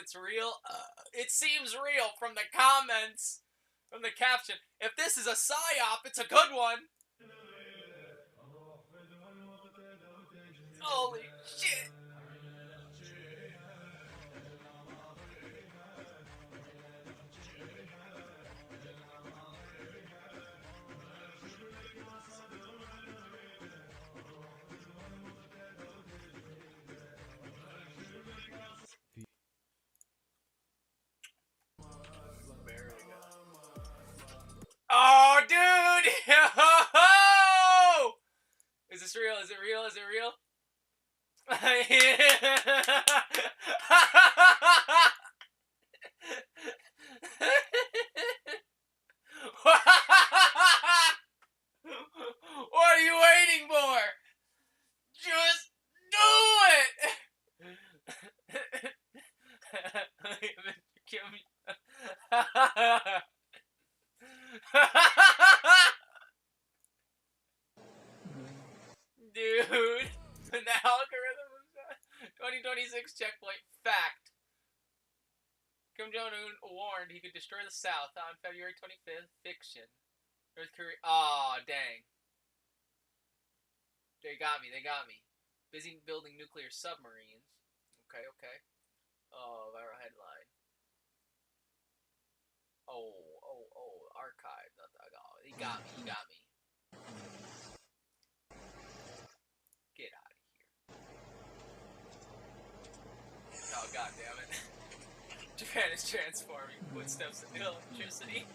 it's real. It seems real from the comments, from the caption. If this is a psyop, it's a good one. Holy shit. Oh, dude! Is this real? Is it real? Is it real? What are you waiting for? Just do it! Kill me. Dude, the algorithm was 2026 checkpoint fact. Kim Jong-un warned he could destroy the South on February 25th. Fiction. North Korea. Aw, dang. They got me. They got me. Busy building nuclear submarines. Okay, okay. Oh, viral headline. Oh, archive. He got me. He got me. Get out of here. Oh, god damn it. Japan is transforming. Footsteps into electricity.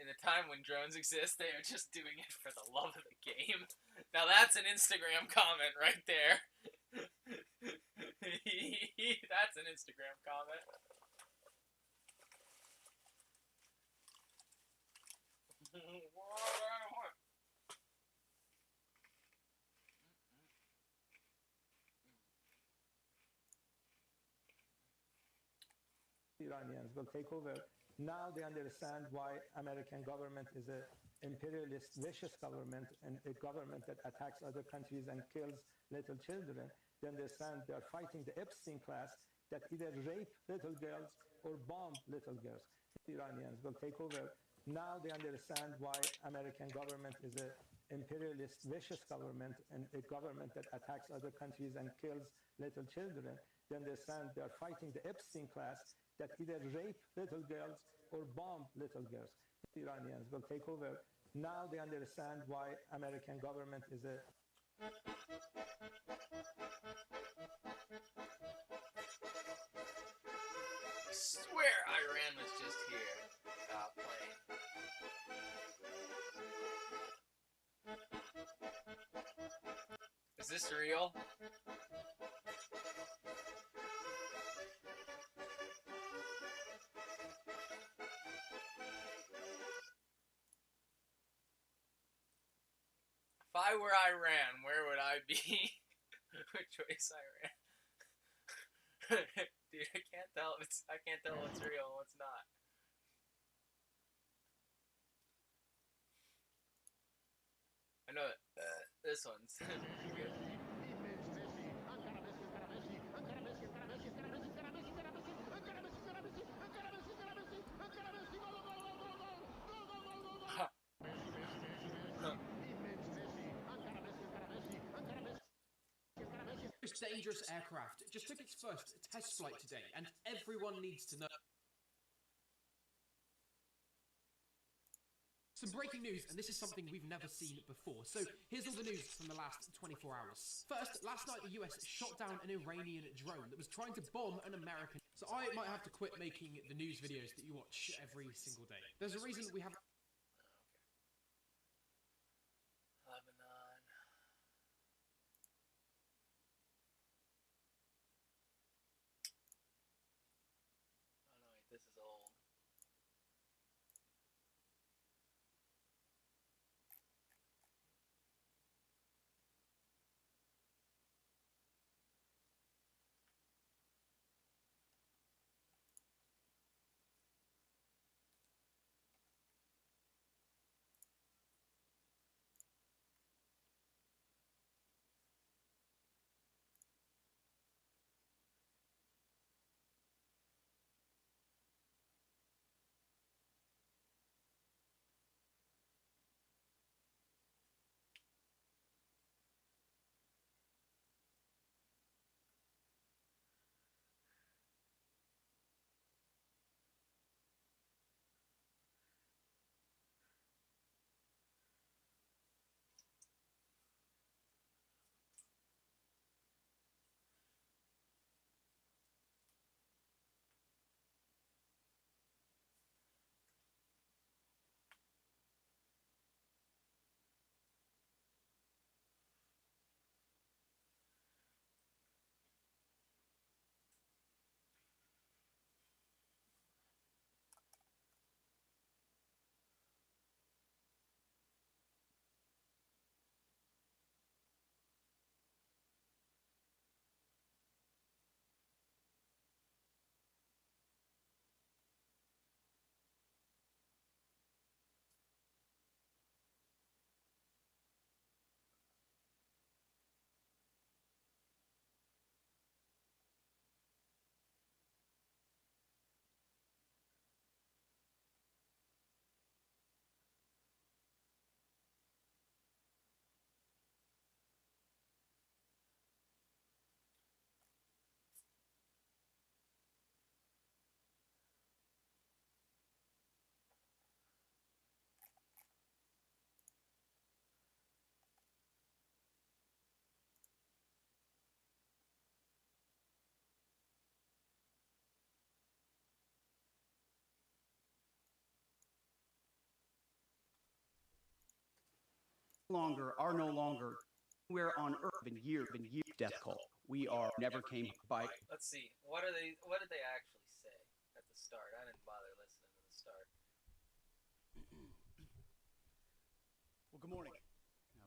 In the time when drones exist, they are just doing it for the love of the game. Now that's an Instagram comment right there. That's an Instagram comment. Iranians will take over. Now they understand why American government is an imperialist, vicious government, and a government that attacks other countries and kills little children. They understand they are fighting the Epstein class that either rape little girls or bomb little girls. Iranians will take over. Now they understand why American government is an imperialist, vicious government, and a government that attacks other countries and kills little children. They understand they are fighting the Epstein class that either rape little girls or bomb little girls. Iranians will take over. Now they understand why American government is a... I swear Iran was just here. Stop playing. Is this real? If I were Iran, where would I be? Which way's Iran? Dude, I can't tell what's real and what's not. I know that this one's good. This dangerous aircraft just took its first test flight today, and everyone needs to know. Some breaking news, and this is something we've never seen before. So here's all the news from the last 24 hours. First, last night the US shot down an Iranian drone that was trying to bomb an American. So I might have to quit making the news videos that you watch every single day. There's a reason we have... This is old. are no longer anywhere on earth in years death cult. We are never came by. Let's see. What did they actually say at the start? I didn't bother listening to the start. Well, good morning.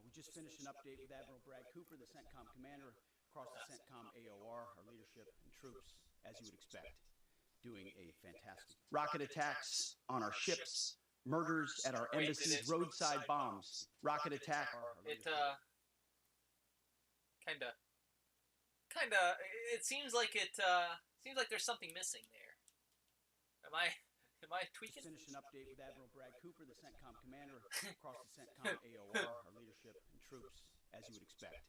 We just finished an update with Admiral Brad Cooper, the CENTCOM commander, across the CENTCOM AOR, our leadership and troops, as you would expect, doing a fantastic rocket attacks on our ships, murders at our embassies, roadside bombs, rocket attack. It kinda. It seems like there's something missing there. Am I tweaking? Just finished an update with Admiral Brad Cooper, the CENTCOM commander, across the CENTCOM AOR, our leadership and troops, as you would expect,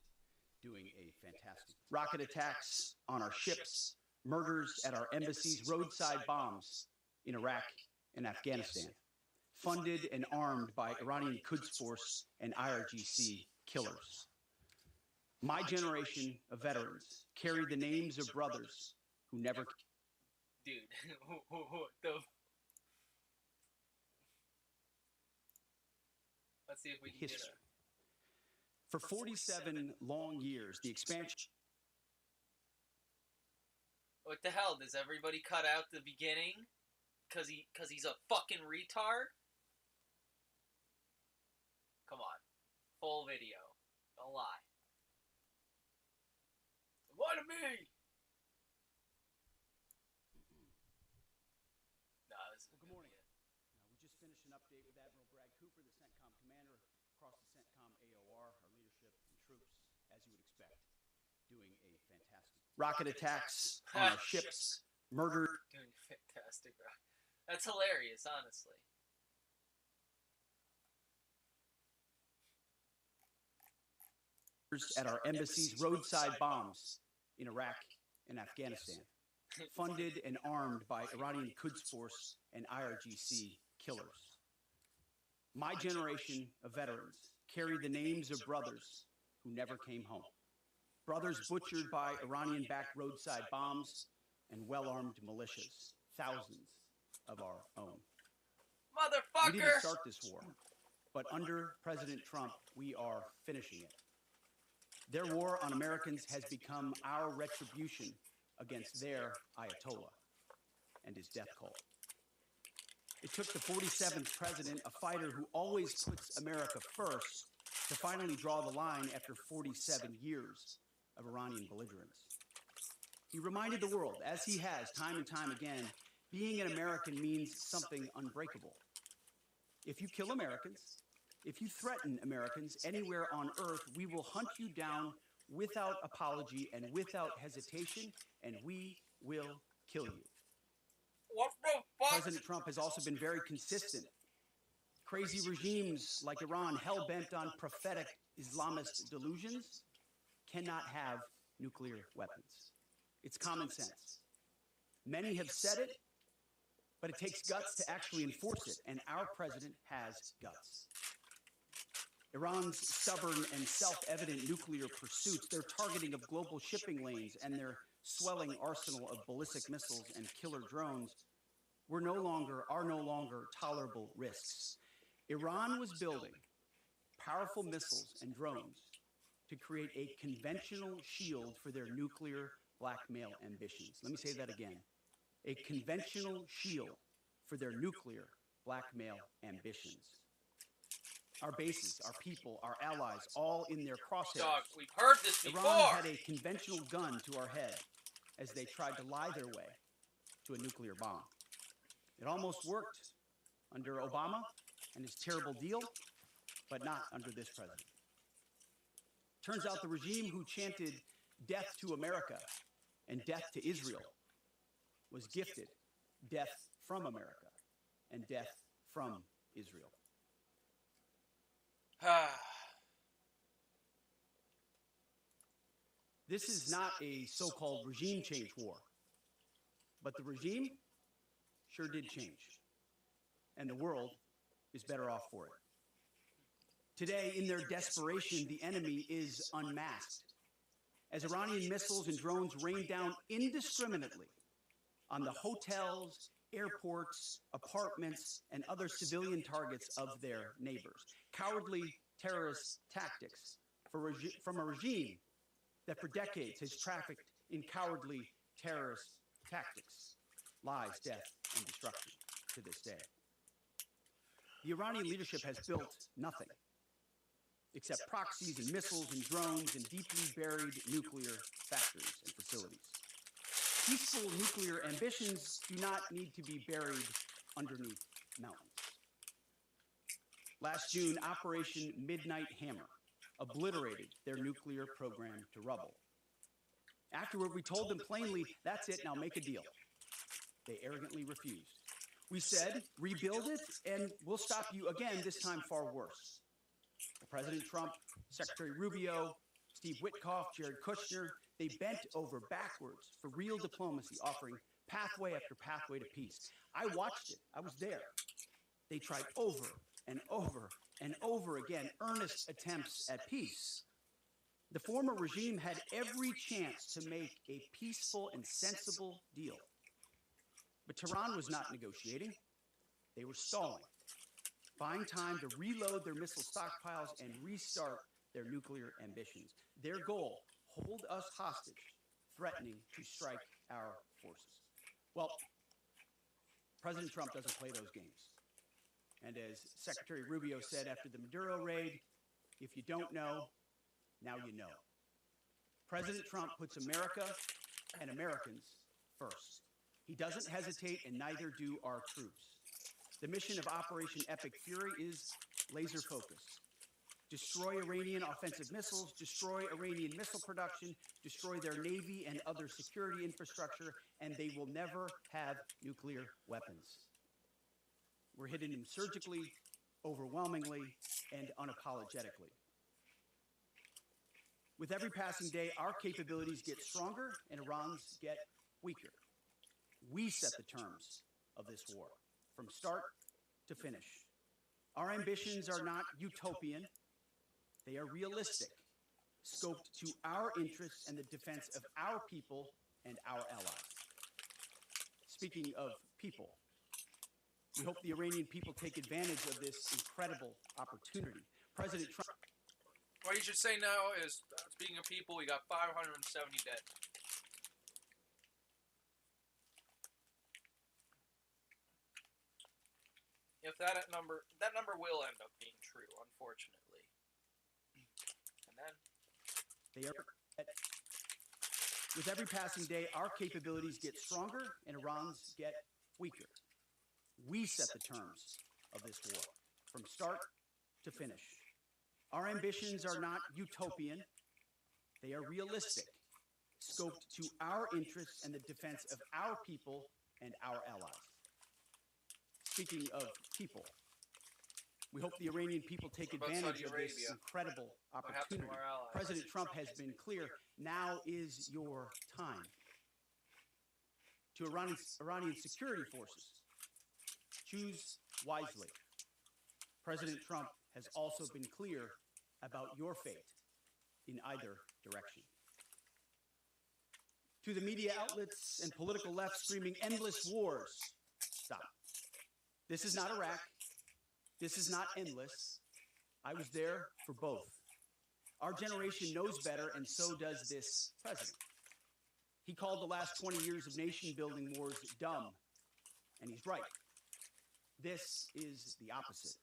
doing a fantastic rocket attacks on our ships, murders at our embassies, roadside bombs in Iraq and Afghanistan, funded and armed by Iranian Quds Force and IRGC killers. My generation of veterans carry the names of brothers who never... Dude, let's see if we can get history. For 47 long years, the expansion... What the hell? Does everybody cut out the beginning? Cause he's a fucking retard? Come on. Full video. Don't lie. Lie to me! No, this is Well, good morning. We just finished an update with Admiral Brad Cooper, the CENTCOM commander, across the CENTCOM AOR, our leadership and troops, as you would expect, doing a fantastic rocket attacks on our ships, murder... Doing fantastic, bro. That's hilarious, honestly. At our embassies, roadside bombs in Iraq and Afghanistan, funded and armed by Iranian Quds Force and IRGC killers. My generation of veterans carry the names of brothers who never came home. Brothers butchered by Iranian-backed roadside bombs and well-armed militias, thousands of our own. Motherfucker! We didn't start this war, but under President Trump, we are finishing it. Their war on Americans has become our retribution against their Ayatollah and his death cult. It took the 47th president, a fighter who always puts America first, to finally draw the line after 47 years of Iranian belligerence. He reminded the world, as he has time and time again, being an American means something unbreakable. If you kill Americans, if you threaten Americans anywhere on earth, we will hunt you down without apology and without hesitation, and we will kill you. What the fuck? President Trump has also been very consistent. Crazy regimes like Iran, hell-bent on prophetic Islamist delusions, cannot have nuclear weapons. It's common sense. Many have said it, but it takes guts to actually enforce it, and our president has guts. Iran's stubborn and self-evident nuclear pursuits, their targeting of global shipping lanes, and their swelling arsenal of ballistic missiles and killer drones are no longer tolerable risks. Iran was building powerful missiles and drones to create a conventional shield for their nuclear blackmail ambitions. Let me say that again. A conventional shield for their nuclear blackmail ambitions. Our bases, our people, our allies, all in their crosshairs. Dog, we've heard this before. Iran had a conventional gun to our head as they tried to lie their way to a nuclear bomb. It almost worked under Obama and his terrible deal, but not under this president. Turns out the regime who chanted death to America and death to Israel was gifted death from America and death from Israel. This is not a so-called regime change war, but the regime sure did change, and the world is better off for it. Today, in their desperation, the enemy is unmasked, as Iranian missiles and drones rain down indiscriminately on the hotels, airports, apartments, and other civilian targets of their neighbors. Cowardly terrorist tactics from a regime that for decades has trafficked in cowardly terrorist tactics, lies, death, and destruction to this day. The Iranian leadership has built nothing except proxies and missiles and drones and deeply buried nuclear factories and facilities. Peaceful nuclear ambitions do not need to be buried underneath mountains. Last June, Operation Midnight Hammer obliterated their nuclear program to rubble. Afterward, we told them plainly, that's it, now make a deal. They arrogantly refused. We said, rebuild it, and we'll stop you again, this time far worse. President Trump, Secretary Rubio, Steve Witkoff, Jared Kushner, they bent over backwards for real diplomacy, offering pathway after pathway to peace. I watched it. I was there. They tried over and over and over again earnest attempts at peace. The former regime had every chance to make a peaceful and sensible deal. But Tehran was not negotiating. They were stalling, buying time to reload their missile stockpiles and restart their nuclear ambitions. Their goal, hold us hostage, threatening to strike our forces. Well, President Trump doesn't play those games. And as Secretary Rubio said after the Maduro raid, if you don't know, now you know. President Trump puts America and Americans first. He doesn't hesitate, and neither do our troops. The mission of Operation Epic Fury is laser focused. Destroy Iranian offensive missiles, destroy Iranian missile production, destroy their navy and other security infrastructure, and they will never have nuclear weapons. We're hitting them surgically, overwhelmingly, and unapologetically. With every passing day, our capabilities get stronger and Iran's get weaker. We set the terms of this war, from start to finish. Our ambitions are not utopian. They are realistic, scoped to our interests and the defense of our people and our allies. Speaking of people, we hope the Iranian people take advantage of this incredible opportunity. President Trump. What you should say now is, speaking of people, we got 570 dead. If that number will end up being true, unfortunately. And then they are. With every passing day, our capabilities get stronger and Iran's get weaker. We set the terms of this war, from start to finish. Our ambitions are not utopian. They are realistic, scoped to our interests and the defense of our people and our allies. Speaking of people, we hope the Iranian people take advantage of this incredible opportunity. President Trump has been clear, now is your time. To Iranian security forces, choose wisely. President Trump has also been clear about your fate in either direction. To the media outlets and political left screaming endless wars, stop. This is not Iraq. This is not endless. I was there for both. Our generation knows better, and so does this president. He called the last 20 years of nation-building wars dumb, and he's right. This is the opposite.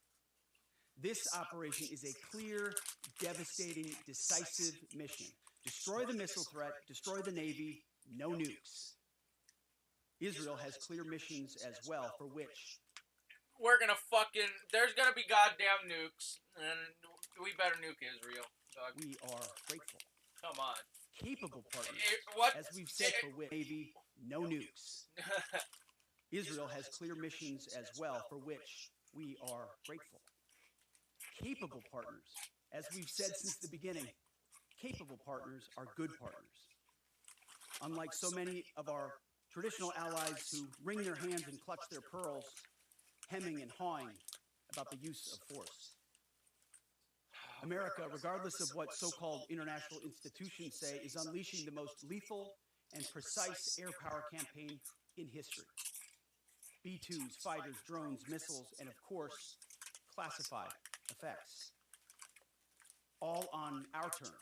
This operation is a clear, devastating, decisive mission. Destroy the missile threat, destroy the Navy, no nukes. Israel has clear missions as well, for which we're gonna there's gonna be goddamn nukes, and we better nuke Israel, dog. We are grateful. Come on. Capable partners, what? As we've said, for which Navy, no nukes. Israel has clear missions as well, for which we are grateful. Capable partners, as we've said since the beginning, capable partners are good partners. Unlike so many of our traditional allies who wring their hands and clutch their pearls, hemming and hawing about the use of force. America, regardless of what so-called international institutions say, is unleashing the most lethal and precise air power campaign in history. B-2s, fighters, drones, missiles, and of course, classified effects. all on our terms,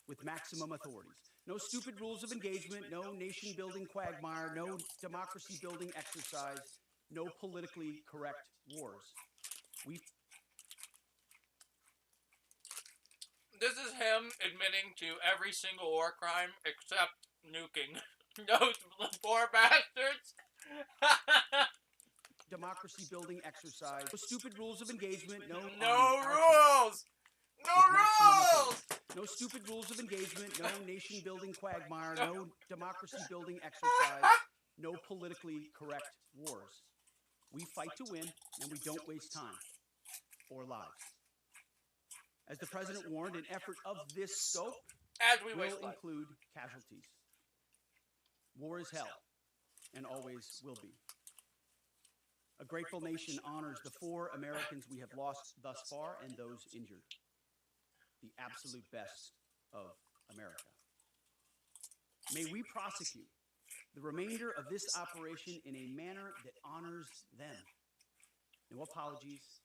with maximum authorities. No stupid rules of engagement, no nation-building quagmire, no democracy-building exercise, no politically correct wars. This is him admitting to every single war crime except nuking. Those poor bastards. Democracy-building exercise. No stupid rules of engagement, no rules! No rules! No stupid rules of engagement, no nation-building quagmire, no democracy-building exercise, no politically correct wars. We fight to win, and we don't waste time or lives. As the president warned, an effort of this scope will include casualties. War is hell, and always will be. A grateful nation honors the 4 Americans we have lost thus far and those injured. The absolute best of America. May we prosecute the remainder of this operation in a manner that honors them. No apologies,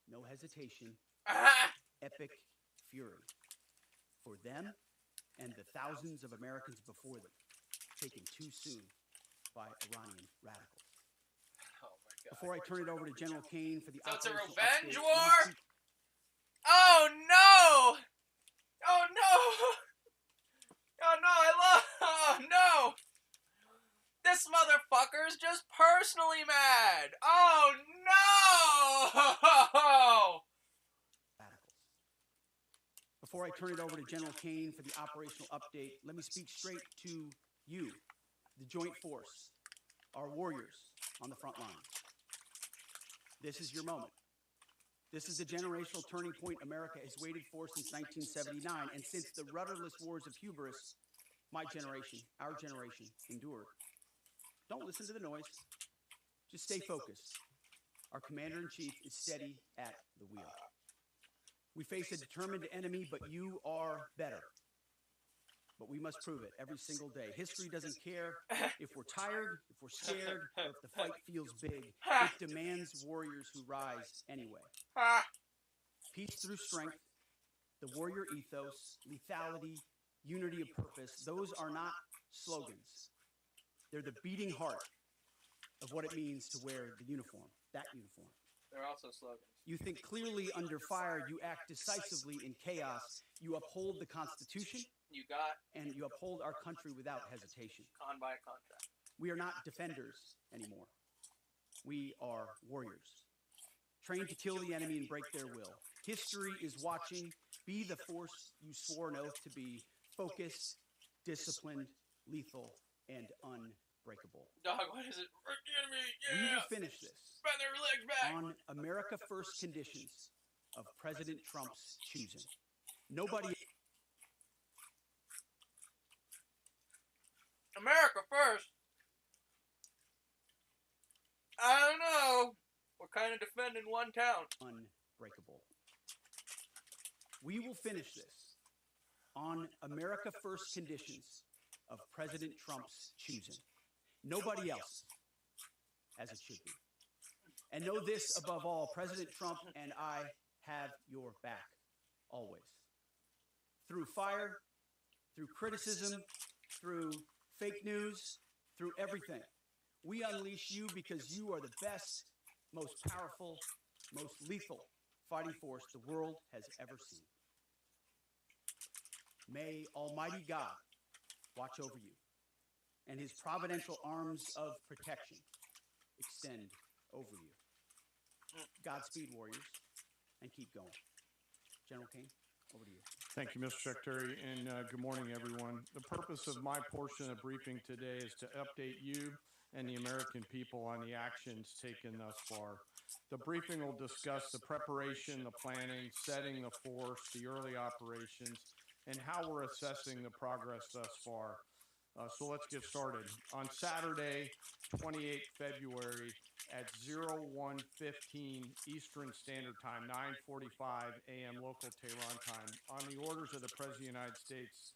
no hesitation, epic fury for them and the thousands of Americans before them, taken too soon by Iranian radicals. Oh my God. Before I turn it over to General Kane for the So it's a operational revenge update, war? Oh no! Oh no! Oh no, oh no! This motherfucker's just personally mad! Oh no! Before I turn it over to General Kane for the operational update, let me speak straight to you, the Joint Force, our warriors on the front line. This is your moment. This is the generational turning point America has waited for since 1979, and since the rudderless wars of hubris, my generation, our generation, endured. Don't listen to the noise. Just stay focused. Our commander-in-chief is steady at the wheel. We face a determined enemy, but you are better. But we must prove it every single day. History doesn't care if we're tired, if we're scared, or if the fight feels big. It demands warriors who rise anyway. Peace through strength, the warrior ethos, lethality, unity of purpose, those are not slogans. They're the beating heart of what it means to wear the uniform, that uniform. They're also slogans. You think clearly under fire, you act decisively in chaos, you uphold the Constitution, and you uphold our country without hesitation. By a contract. We are not defenders anymore. We are warriors, trained to kill the enemy and break their will. History is watching. Be the force you swore an oath to be. Focused, disciplined, lethal, and unbreakable. Dog, what is it? Break the enemy! Yeah! We will finish this Bend their legs back! on America First conditions of President Trump's choosing. Nobody... America first? I don't know. We're kind of defending one town. Unbreakable. We will finish this on America First conditions of President Trump's choosing. Nobody else, as it should be. And know this above all, President Trump and I have your back, always. Through fire, through criticism, through fake news, through everything. We unleash you because you are the best, most powerful, most lethal fighting force the world has ever seen. May Almighty God watch over you and his providential arms of protection extend over you. Godspeed, warriors, and keep going. General Kane, over to you. Thank you, Mr. Secretary, and good morning, everyone. The purpose of my portion of the briefing today is to update you and the American people on the actions taken thus far. The briefing will discuss the preparation, the planning, setting the force, the early operations, and how we're assessing the progress thus far. So let's get started. On Saturday, 28th February at 01:15 Eastern Standard Time, 9:45 a.m. local Tehran time, on the orders of the President of the United States,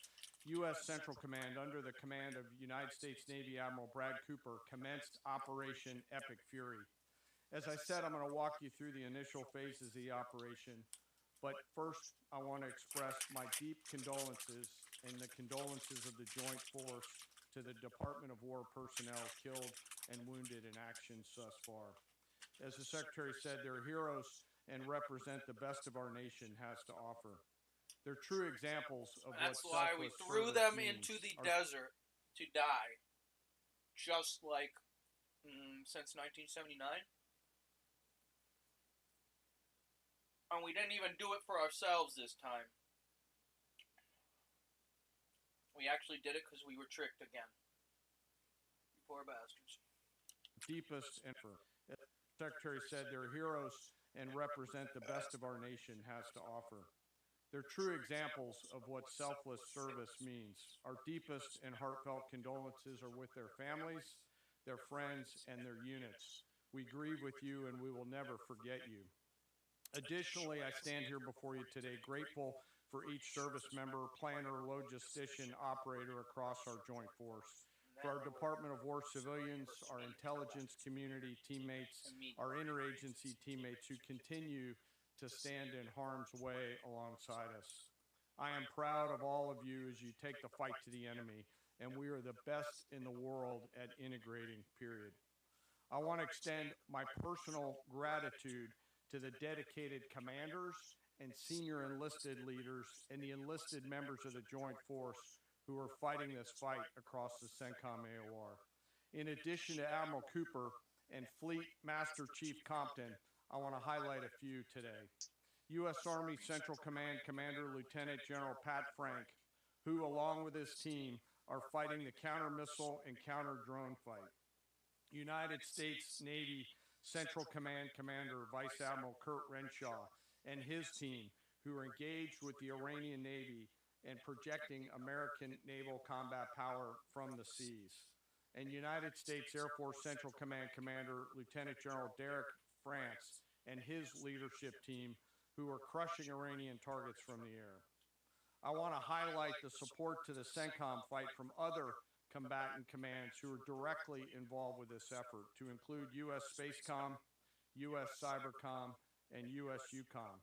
U.S. Central Command, under the command of United States Navy Admiral Brad Cooper, commenced Operation Epic Fury. As I said, I'm going to walk you through the initial phases of the operation. But first, I want to express my deep condolences and the condolences of the Joint Force to the Department of War personnel killed and wounded in actions thus far. As the Secretary said, they're heroes and represent the best of our nation has to offer. They're true examples of That's what why we selfless threw service them means. into the desert to die. Just like since 1979. And we didn't even do it for ourselves this time. We actually did it because we were tricked again. You poor bastards. Deepest and for. As the Secretary said, they're heroes and represent the best of our nation has to offer. They're true examples of what selfless service means. Our deepest and heartfelt condolences are with their families, their friends, and their units. We grieve with you and we will never forget you. Additionally, I stand here before you today grateful for each service member, planner, logistician, operator across our joint force. For our Department of War civilians, our intelligence community teammates, our interagency teammates who continue to stand in harm's way alongside us. I am proud of all of you as you take the fight to the enemy, and we are the best in the world at integrating, period. I want to extend my personal gratitude to the dedicated commanders and senior enlisted leaders and the enlisted members of the Joint Force who are fighting this fight across the CENTCOM AOR. In addition to Admiral Cooper and Fleet Master Chief Compton, I want to highlight a few today. U.S. Army Central Command Commander Lieutenant General Pat Frank, who along with his team are fighting the counter-missile and counter-drone fight. United States Navy Central Command Commander Vice Admiral Kurt Renshaw and his team, who are engaged with the Iranian Navy and projecting American naval combat power from the seas. And United States Air Force Central Command Commander Lieutenant General Derek France and his leadership team, who are crushing Iranian targets from the air. I want to highlight the support to the CENTCOM fight from other combatant commands who are directly involved with this effort, to include U.S. Spacecom, U.S. Cybercom, and U.S. UCOM.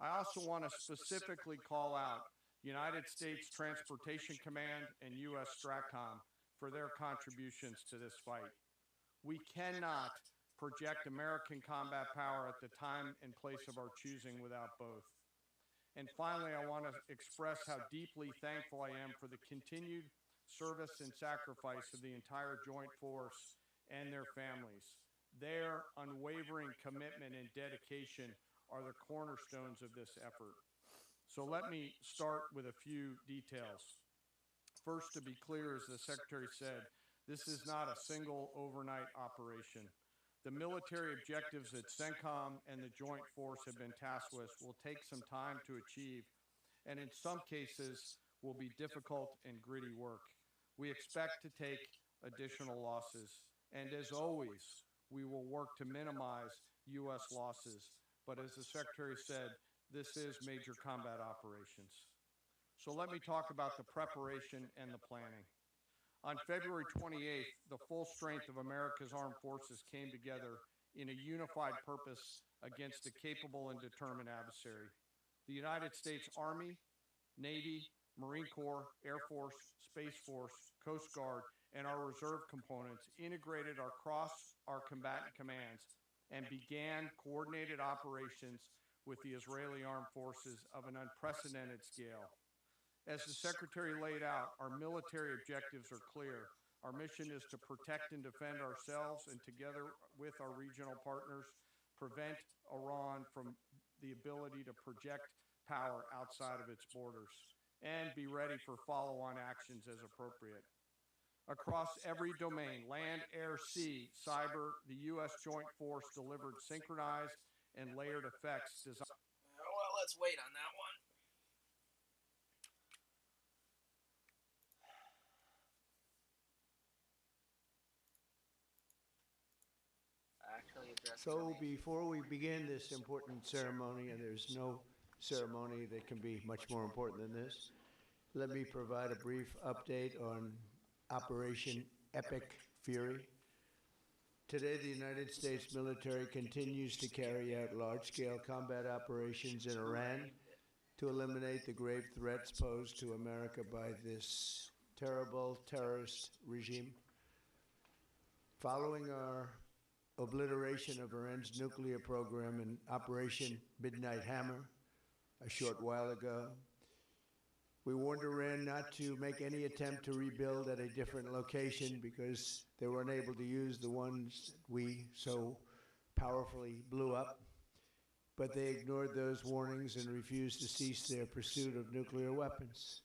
I also want to specifically call out United States Transportation Command and U.S. STRATCOM for their contributions to this fight. We cannot project American combat power at the time and place of our choosing without both. And finally, I want to express how deeply thankful I am for the continued service and sacrifice of the entire Joint Force and their families. Their unwavering commitment and dedication are the cornerstones of this effort. So let me start with a few details. First, to be clear, as the Secretary said, this is not a single overnight operation. The military objectives that CENTCOM and the Joint Force have been tasked with will take some time to achieve, and in some cases will be difficult and gritty work. We expect to take additional losses, and as always, we will work to minimize U.S. losses. But as the Secretary said, this is major combat operations. So let me talk about the preparation and the planning. On February 28th, the full strength of America's armed forces came together in a unified purpose against a capable and determined adversary. The United States Army, Navy, Marine Corps, Air Force, Space Force, Coast Guard, and our reserve components integrated across our combatant commands and began coordinated operations with the Israeli armed forces of an unprecedented scale. As the Secretary laid out, our military objectives are clear. Our mission is to protect and defend ourselves and, together with our regional partners, prevent Iran from the ability to project power outside of its borders and be ready for follow-on actions as appropriate. Across every domain, land, air, sea, cyber, the U.S. Joint Force delivered synchronized and layered effects designed. Well, let's wait on that one. So before we begin this important ceremony, and there's no ceremony that can be much more important than this, let me provide a brief update on Operation Epic Fury. Today, the United States military continues to carry out large-scale combat operations in Iran to eliminate the grave threats posed to America by this terrible terrorist regime. Following our obliteration of Iran's nuclear program in Operation Midnight Hammer a short while ago, we warned Iran not to make any attempt to rebuild at a different location because they were unable to use the ones we so powerfully blew up. But they ignored those warnings and refused to cease their pursuit of nuclear weapons.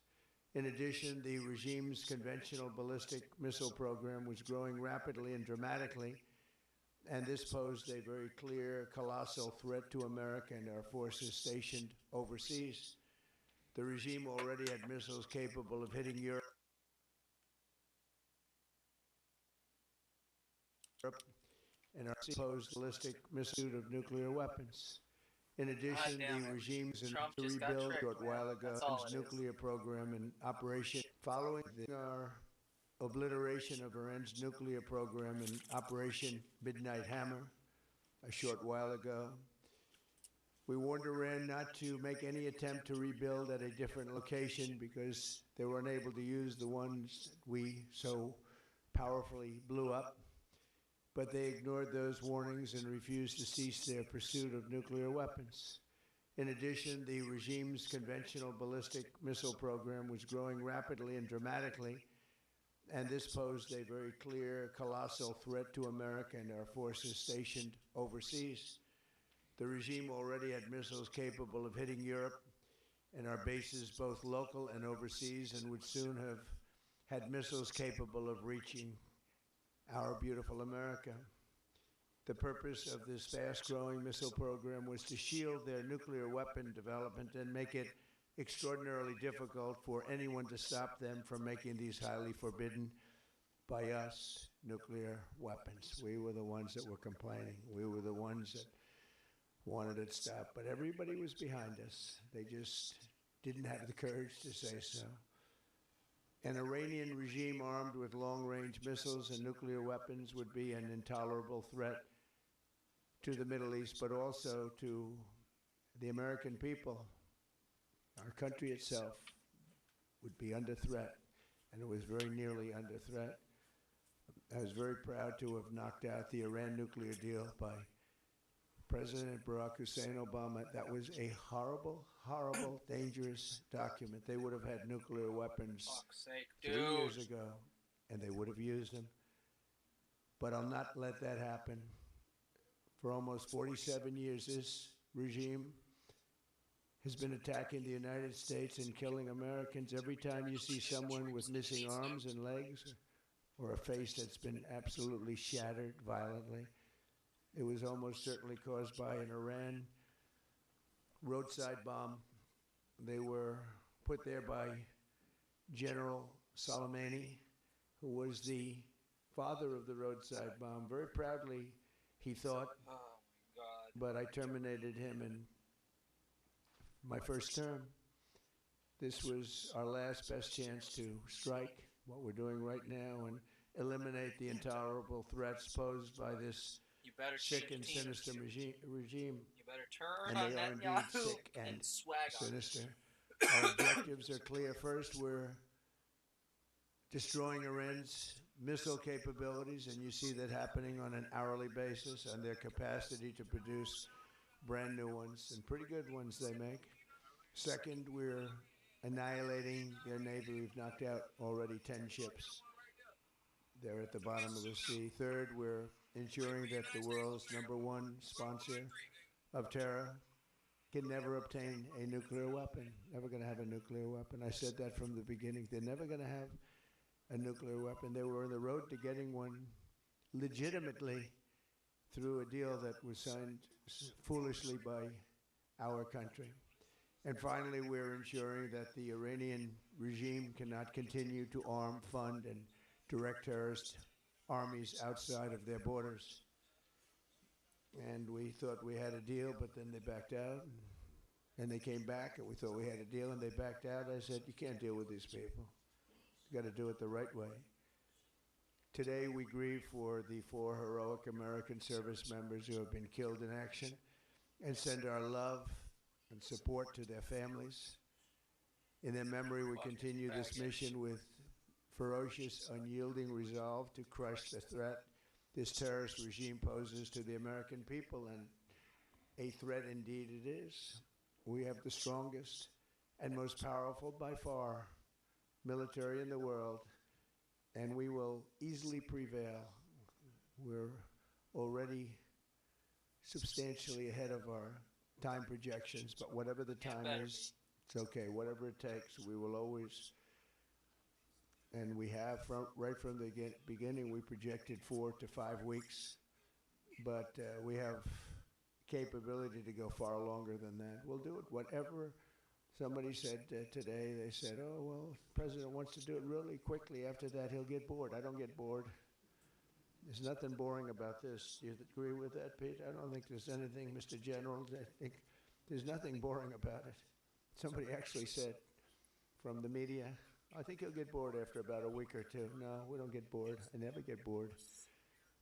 In addition, the regime's conventional ballistic missile program was growing rapidly and dramatically, and this posed a very clear, colossal threat to America and our forces stationed overseas. The regime already had missiles capable of hitting Europe and our posed ballistic missile of nuclear weapons. In addition, the regime's to rebuild a short while ago its nuclear program in Operation following our obliteration of Iran's nuclear program in Operation Midnight Hammer a short while ago. We warned Iran not to make any attempt to rebuild at a different location because they were unable to use the ones we so powerfully blew up. But they ignored those warnings and refused to cease their pursuit of nuclear weapons. In addition, the regime's conventional ballistic missile program was growing rapidly and dramatically, and this posed a very clear, colossal threat to America and our forces stationed overseas. The regime already had missiles capable of hitting Europe and our bases, both local and overseas, and would soon have had missiles capable of reaching our beautiful America. The purpose of this fast-growing missile program was to shield their nuclear weapon development and make it extraordinarily difficult for anyone to stop them from making these highly forbidden by us nuclear weapons. We were the ones that were complaining. We were the ones that wanted it stopped, but everybody was behind us. They just didn't have the courage to say so. An Iranian regime armed with long-range missiles and nuclear weapons would be an intolerable threat to the Middle East, but also to the American people. Our country itself would be under threat, and it was very nearly under threat. I was very proud to have knocked out the Iran nuclear deal by President Barack Hussein Obama. That was a horrible, horrible, dangerous document. They would have had nuclear weapons 3 years ago, and they would have used them. But I'll not let that happen. For almost 47 years, this regime has been attacking the United States and killing Americans. Every time you see someone with missing arms and legs or a face that's been absolutely shattered violently, it was almost certainly caused by an Iran roadside bomb. They were put there by General Soleimani, who was the father of the roadside bomb. Very proudly, he thought, but I terminated him in my first term. This was our last best chance to strike what we're doing right now and eliminate the intolerable threats posed by this sick and sinister regime. You better turn And on they that are indeed Yahoo sick and swag on. sinister. Our objectives are clear. First, we're destroying Iran's missile capabilities, and you see that happening on an hourly basis, and their capacity to produce brand new ones, and pretty good ones they make. Second, we're annihilating their navy. We've knocked out already 10 ships. They're at the bottom of the sea. Third, we're ensuring that the world's #1 sponsor of terror can never obtain a nuclear weapon. Never going to have a nuclear weapon. I said that from the beginning. They're never going to have a nuclear weapon. They were on the road to getting one legitimately through a deal that was signed foolishly by our country. And finally, we're ensuring that the Iranian regime cannot continue to arm, fund, and direct terrorist armies outside of their borders. And we thought we had a deal, but then they backed out. And they came back, and we thought we had a deal, and they backed out. I said, you can't deal with these people. You got to do it the right way. Today we grieve for the 4 heroic American service members who have been killed in action and send our love and support to their families. In their memory, we continue this mission with ferocious, unyielding resolve to crush the threat this terrorist regime poses to the American people, and a threat indeed it is. We have the strongest and most powerful by far military in the world, and we will easily prevail. We're already substantially ahead of our time projections, but whatever the time is, it's okay. Whatever it takes, we will always, and we have right from the beginning, we projected 4 to 5 weeks, but we have capability to go far longer than that. We'll do it. Whatever somebody said today, they said, oh, well, the president wants to do it really quickly. After that, he'll get bored. I don't get bored. There's nothing boring about this. Do you agree with that, Pete? I don't think there's anything, Mr. General. I think there's nothing boring about it. Somebody actually said from the media, I think he'll get bored after about a week or two. No, we don't get bored. I never get bored.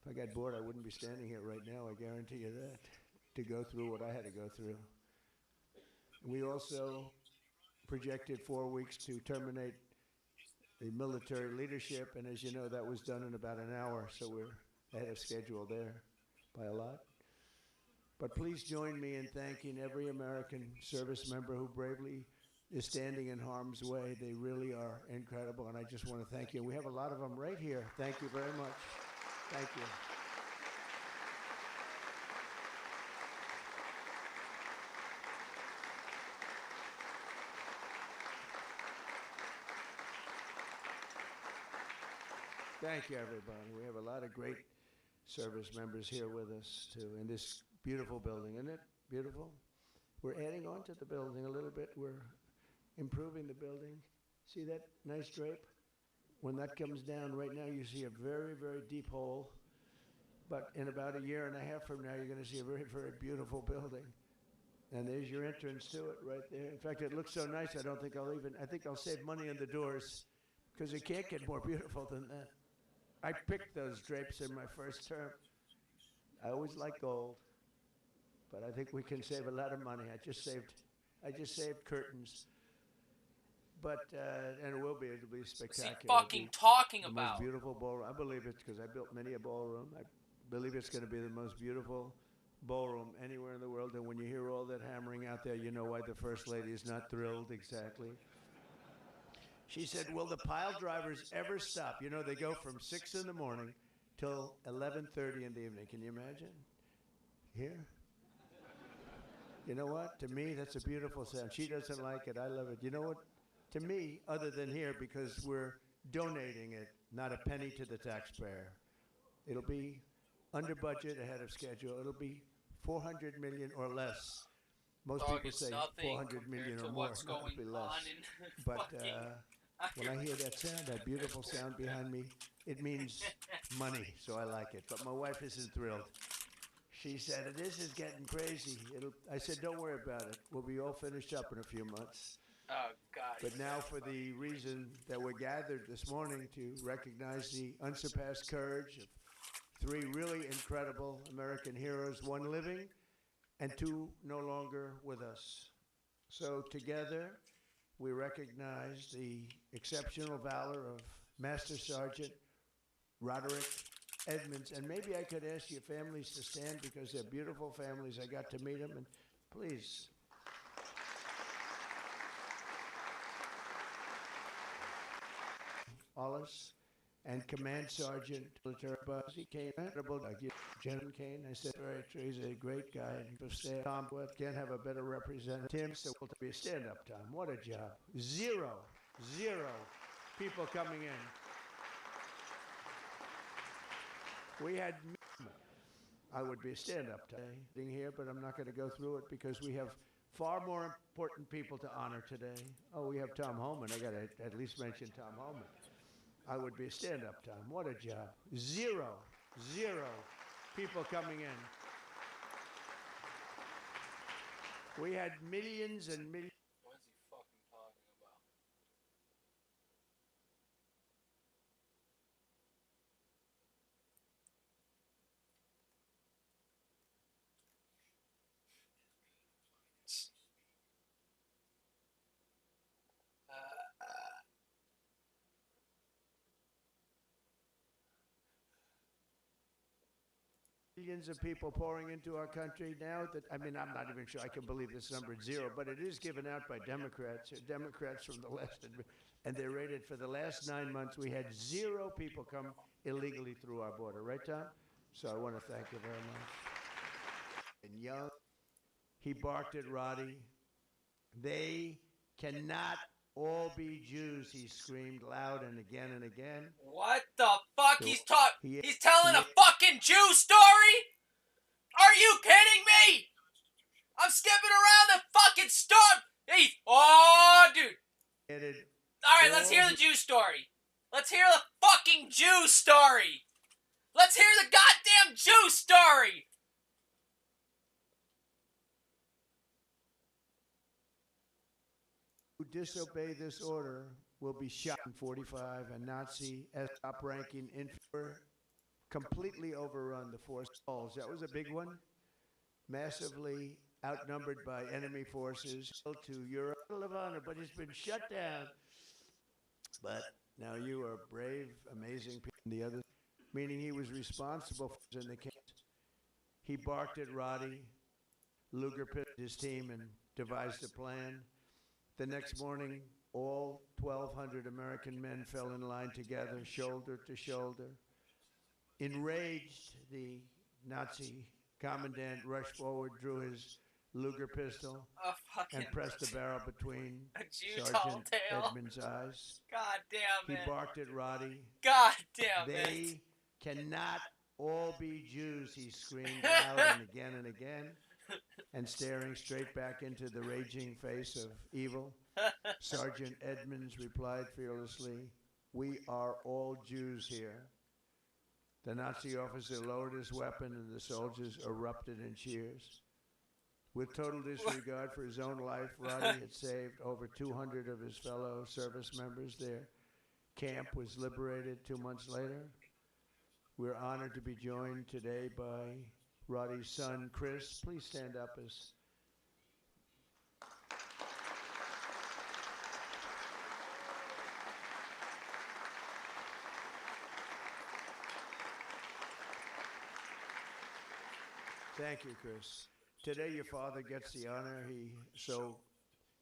If I got bored, I wouldn't be standing here right now. I guarantee you that, to go through what I had to go through. We also projected 4 weeks to terminate the military leadership, and as you know, that was done in about an hour, so we're ahead of schedule there by a lot. But please join me in thanking every American service member who bravely is standing in harm's way. They really are incredible, and I just want to thank you. We have a lot of them right here. Thank you very much. Thank you. Thank you, everybody. We have a lot of great service members here with us, too, in this beautiful building. Isn't it beautiful? We're adding on to the building a little bit. We're improving the building. See that nice drape? When that comes down, right now you see a very, very deep hole. But in about a year and a half from now, you're going to see a very, very beautiful building. And there's your entrance to it right there. In fact, it looks so nice, I think I'll save money on the doors, because it can't get more beautiful than that. I picked those drapes in my first term. I always like gold, but I think we can save a lot of money. I just saved curtains, but and it'll be spectacular. What's he fucking talking the about? Most beautiful ballroom. I believe it's because I built many a ballroom. I believe it's going to be the most beautiful ballroom anywhere in the world. And when you hear all that hammering out there, you know why the First Lady is not thrilled exactly. She said, will the pile drivers ever stop? You know, they go from 6 in the morning till 11:30 in the evening. Can you imagine? Here? You know what? To me, that's a beautiful sound. She doesn't like it. I love it. You know what? To me, other than here, because we're donating it, not a penny to the taxpayer. It'll be under budget, ahead of schedule. It'll be $400 million or less. Most people say 400 million or more. It'll be less. But when I hear that sound, that beautiful sound behind me, it means money, so I like it. But my wife isn't thrilled. She said, this is getting crazy. I said, don't worry about it. We'll be all finished up in a few months. Oh, God. But now for the reason that we're gathered this morning to recognize the unsurpassed courage of 3 really incredible American heroes, 1 living and 2 no longer with us. So together, we recognize the exceptional valor of Master Sergeant Roderick Edmonds. And maybe I could ask your families to stand, because they're beautiful families. I got to meet them, and please. Wallace and Command Sergeant Military Buzz. He came incredible. General Kane, I said, very true. He's a great guy. And Tom can't have a better representative. Tim, so will be a stand-up, Tom. What a job. 0 people coming in. We had, I would be a stand-up today here, but I'm not going to go through it because we have far more important people to honor today. Oh, we have Tom Homan. I got to at least mention Tom Homan. I would be a stand-up, Tom. What a job. 0 people coming in. We had millions and millions. What is he fucking talking about? millions of people pouring into our country now that, I mean, I'm not even sure I can believe this number is zero, but it is given out by Democrats from the left, and they're rated for the last 9 months. We had 0 people come illegally through our border. Right, Tom? So I want to thank you very much. And young, he barked at Roddy. They cannot all be Jews, he screamed loud and again. What the fuck? So He's telling a fucking Jew story? Are you kidding me? I'm skipping around the fucking story. Oh, dude. Alright, let's hear the Jew story. Let's hear the fucking Jew story. Let's hear the goddamn Jew story. Who disobey this order will be shot in 45. A Nazi as top-ranking infantry completely overrun the force calls. That was a big one. Massively outnumbered by enemy forces to Europe. Medal of Honor, but it's been shut down. But now you are brave, amazing people. The other, meaning he was responsible for in the case. He barked at Roddy. Luger picked his team and devised a plan. The next morning, all 1,200 American men fell in line together, shoulder to shoulder. Enraged, the Nazi commandant rushed forward, drew his Luger pistol, and pressed the barrel between Sergeant Edmonds' eyes. God damn it. He barked at Roddy. God damn it. They cannot all be Jews, he screamed loud and again. And staring straight back into the raging face of evil, Sergeant Edmonds replied fearlessly, "We are all Jews here." The Nazi officer lowered his weapon and the soldiers erupted in cheers. With total disregard for his own life, Roddy had saved over 200 of his fellow service members. Their camp was liberated 2 months later. We're honored to be joined today by Roddy's son, Chris. Please stand up as thank you, Chris. Today your father gets the honor he so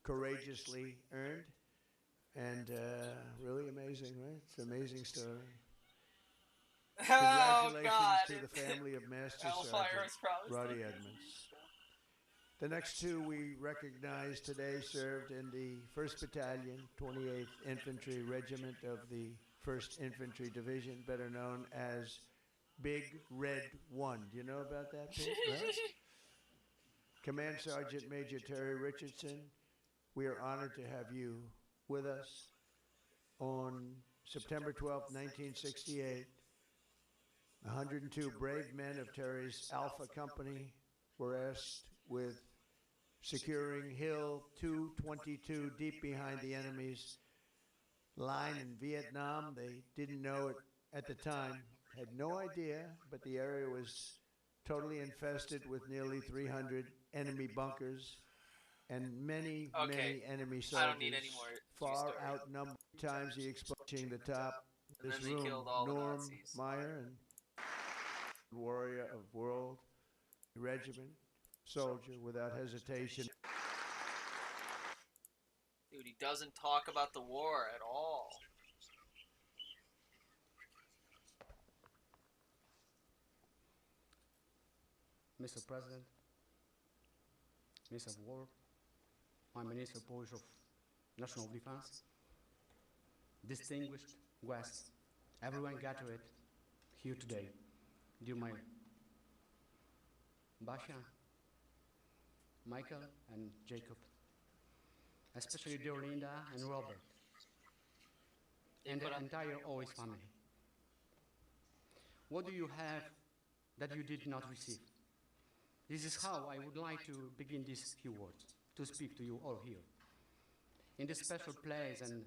courageously earned. And really amazing, right? It's an amazing story. Congratulations to the family of Master Sergeant Roddy Edmonds. The next two we recognize today served in the 1st Battalion, 28th Infantry Regiment of the 1st Infantry Division, better known as Big Red 1. Do you know about that, Pete? Right? Command Sergeant Major Terry Richardson, we are honored to have you with us. On September 12, 1968, 102 brave men of Terry's Alpha Company were asked with securing Hill 222 deep behind the enemy's line in Vietnam. They didn't know it at the time, had no idea, but the area was totally infested with nearly 300 enemy bunkers and many enemy soldiers. I don't need any more far outnumbered times the exploding the top. This room, Norm Meyer and warrior of world regiment, soldier without hesitation. Dude, he doesn't talk about the war at all. Mr. President, Minister of War, my Minister Polish of National Defense, distinguished guests, everyone gathered here today, dear my Basia, Michael and Jacob, especially dear Linda and Robert, and the entire Always family. What do you have that you did not receive? This is how I would like to begin these few words, to speak to you all here. In this special place and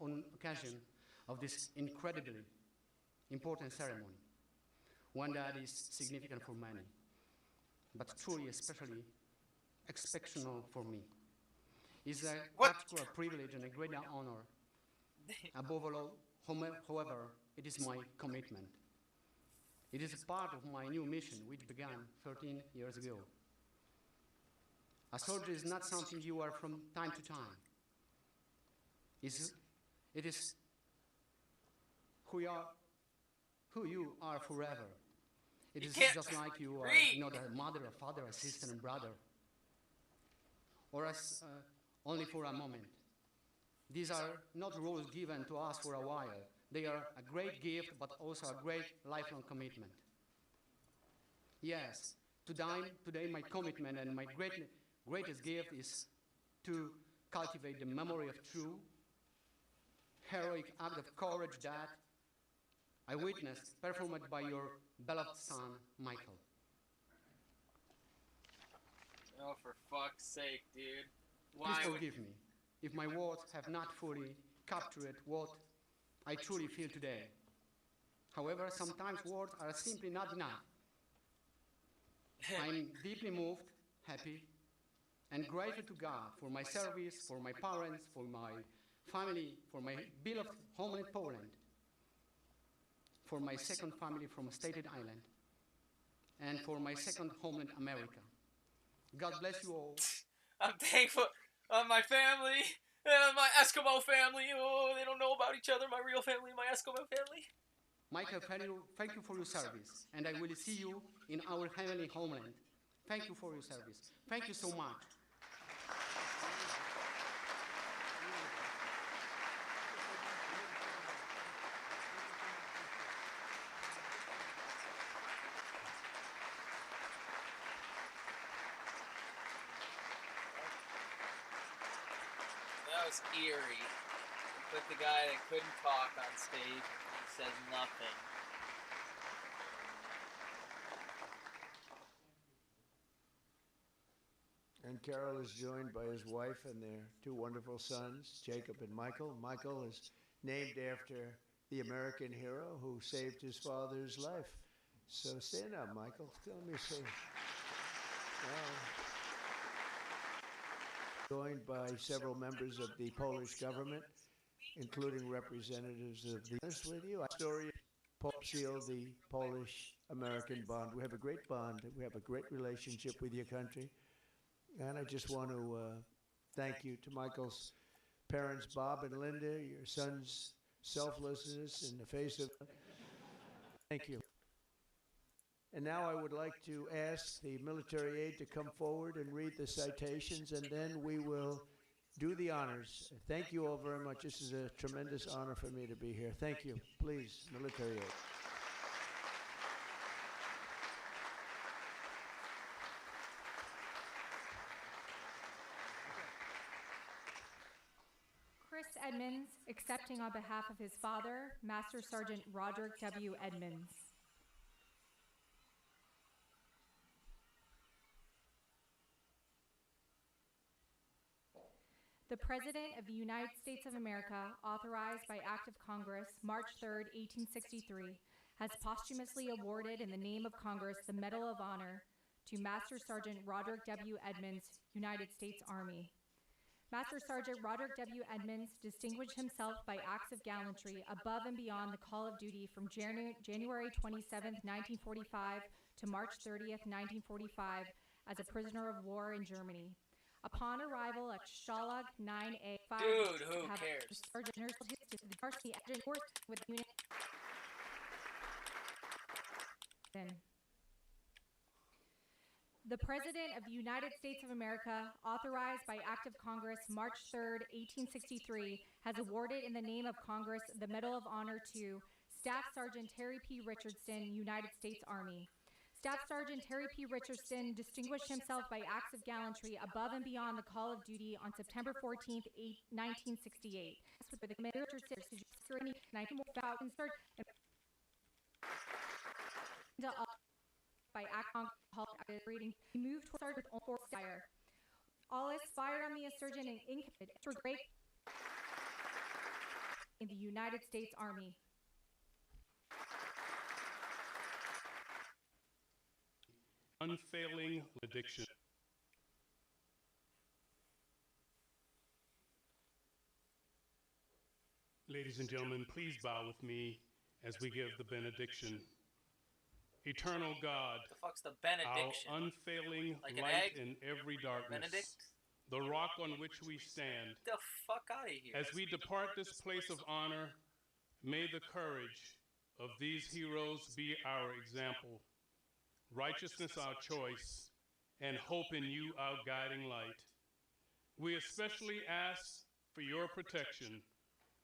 on occasion of this incredibly important ceremony, one that is significant for many, but truly especially exceptional for me, is a particular privilege and a great honor. Above all, however, it is my commitment. It is a part of my new mission, which began 13 years ago. A soldier is not something you are from time to time. It is who you are forever. It is just like you are not a mother, a father, a sister, and brother, or as only for a moment. These are not roles given to us for a while. They are a great gift, but also a great lifelong commitment. Yes, today my commitment and my greatest gift is to cultivate the memory of true, heroic act of courage that I witnessed performed by your beloved son, Michael. Oh, for fuck's sake, dude. Please forgive me if my words have not fully captured what I truly feel today. However, sometimes words are simply not enough. I'm deeply moved, happy, and grateful to God for my service, for my parents, for my family, for my beloved homeland Poland, for my second family from a stated island, and for my second homeland America. God bless you all. I'm thankful. My family, my Eskimo family. Oh, they don't know about each other. My real family, my Eskimo family. Michael, thank you for your service, and I will see you in our heavenly homeland. Thank you for your service. Thank you so much. That was eerie. Put the guy that couldn't talk on stage and he says nothing. And Carol is joined by his wife and their two wonderful sons, Jacob and Michael. Michael is named after the American hero who saved his father's life. So stand up, Michael. Let me see. Joined by several members of the Polish government, including representatives of the with you. I story Pope sealed the Polish-American bond. We have a great bond. We have a great relationship with your country. And I just want to thank you to Michael's parents, Bob and Linda, your son's selflessness in the face of... Thank you. And now I would like to ask the military aide to come forward and read the citations, and then we will do the honors. Thank you all very much. This is a tremendous honor for me to be here. Thank you. Please, military aide. Chris Edmonds, accepting on behalf of his father, Master Sergeant Roderick W. Edmonds. The President of the United States of America, authorized by Act of Congress, March 3, 1863, has posthumously awarded in the name of Congress the Medal of Honor to Master Sergeant Roderick W. Edmonds, United States Army. Master Sergeant Roderick W. Edmonds distinguished himself by acts of gallantry above and beyond the call of duty from January 27, 1945 to March 30, 1945 as a prisoner of war in Germany. Upon arrival at Stalag 9A, dude, who cares? Sergeant with the unit. The President of the United States of America, authorized by Act of Congress, March 3, 1863, has awarded in the name of Congress the Medal of Honor to Staff Sergeant Terry P. Richardson, United States Army. Staff Sergeant Terry P. Richardson distinguished himself by acts of gallantry above and beyond the call of duty on September 14, 1968. With the Richardson, by act of reading, he moved towards with all fire. All is fired on the insurgent and incompetent in the United States Army. Unfailing addiction. Ladies and gentlemen, please bow with me as we give the benediction. eternal God, The fuck's the our benediction? unfailing Like an light egg? in every darkness, Benedict? the rock on which we stand. Get the fuck out of here. As we depart this place of honor, may the courage of these heroes be our example, righteousness our choice, and hope in you our guiding light. We especially ask for your protection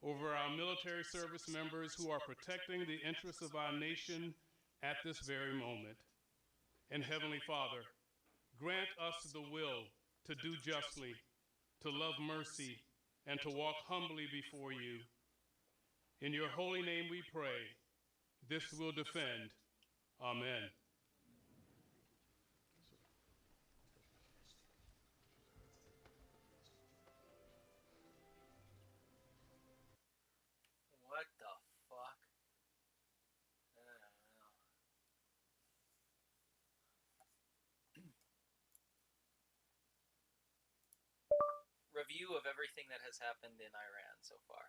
over our military service members who are protecting the interests of our nation at this very moment. And Heavenly Father, grant us the will to do justly, to love mercy, and to walk humbly before you. In your holy name we pray. This will defend. Amen. What the fuck? I don't know. Review of everything that has happened in Iran so far.